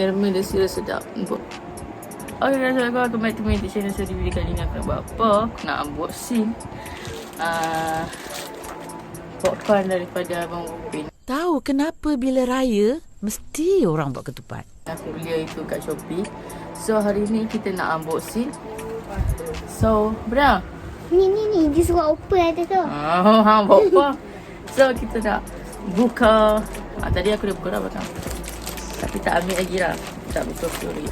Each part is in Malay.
Caramel dia sedap. Nampak? Okay guys, welcome back to my channel. So di video kali ni aku nak buat apa? Aku nak unboxing popcorn daripada Abang Upin. Tahu kenapa bila raya mesti orang buat ketupat. Aku beli itu kat Shopee. So hari ni kita nak unboxing. So, berapa? Ni, dia suruh open ada tu. Buat apa? So kita nak buka. Tadi aku dah buka dah belakang. Tapi tak ambil lagi lah. Tak buka lagi.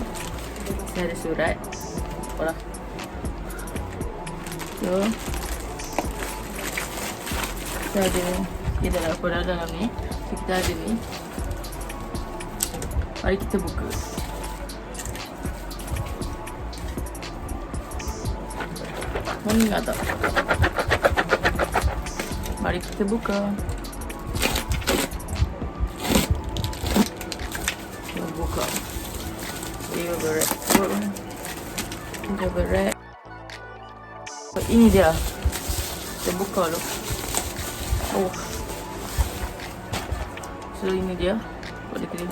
Sini ada surat. Apalah. So kita ada. Kita dah apa dalam ni. Kita ada ni. Mari kita buka. Mana nak tak? Mari kita buka. Kita buka. Dia berat. Dia berat. Ini dia. Kita buka dulu. Oh. So ini dia. Buat dia kena.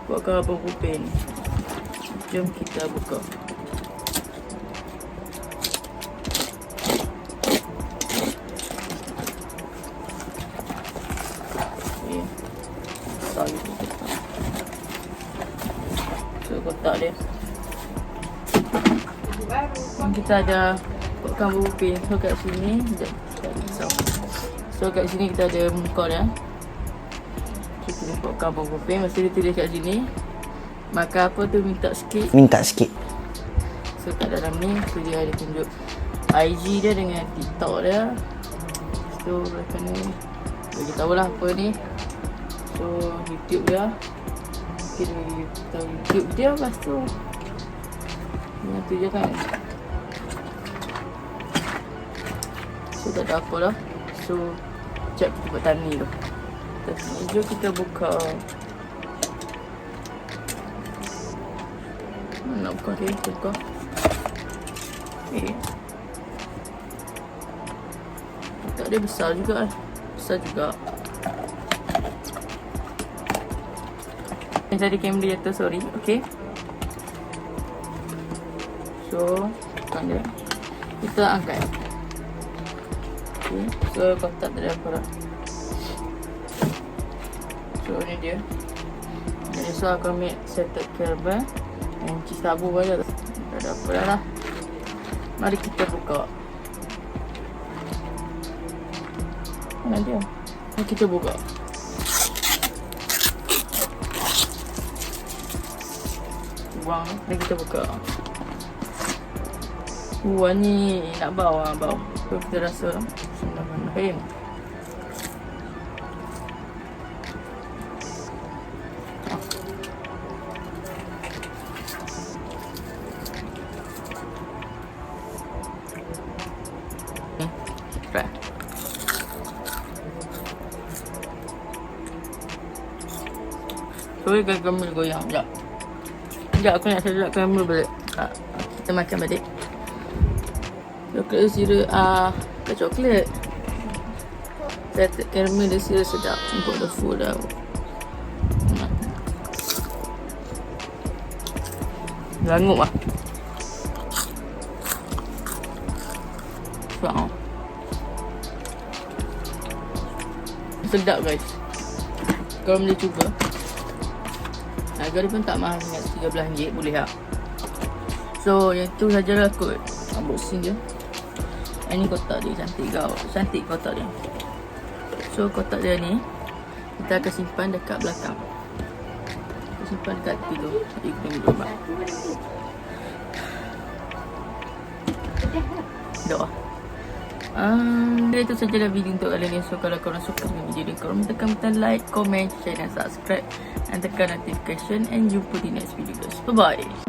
Buatkan Abang Upin. Jom kita buka. So kotak dia. Kita ada kotak Abang Upin. So kat sini. So kat sini kita ada muka dia. So kita kotak Abang Upin. Masa dia tulis kat sini. Maka apa tu minta sikit. Minta sikit. So kat dalam ni tu dia ada tunjuk IG dia dengan TikTok dia. So lepas ni bagi tahulah apa ni. So YouTube dia. Kita bagi tahu YouTube dia. Lepas tu yang tu je kan. So tak ada apa lah. So sekejap kita buat tani tu. Jom kita buka. Nak buka dia, kita buka. Kotak dia besar juga kan. Besar juga. Tadi kamera jatuh, sorry. Okay. So bukan dia. Kita angkat. Okay. So kotak tak ada apa lah. So ni dia. Jadi so aku ambil Sedappp carbon. Kunci sabun aja. Tak ada apa lah. Mari kita buka. Mana dia? Mari kita buka. Buang. Mari kita buka. Ni nak bau. So kita rasa. Bismillahirrahmanirrahim. Try. Sorry guys, kamera goyang. Sekejap aku nak sedap kamera balik. Kita makan balik. Coklat sirap. Bukan coklat. Caramel dia sirap sedap. Untuk the food dah. Langup lah. Wow. Sedap guys. Kalau boleh cuba. Harga dia pun tak mahal sangat, RM13 boleh tak. So yang tu sajalah kot unboxing dia. Ini kotak dia cantik kotak dia. So kotak dia ni kita akan simpan dekat belakang. Kita simpan dekat tepi tu. Jadi kita ambil gambar. Doa. Itu sajalah video untuk kali ni. So kalau korang suka dengan video ni, korang tekan butang like, comment, share dan subscribe, dan tekan notification. And jumpa di next video guys. Bye bye.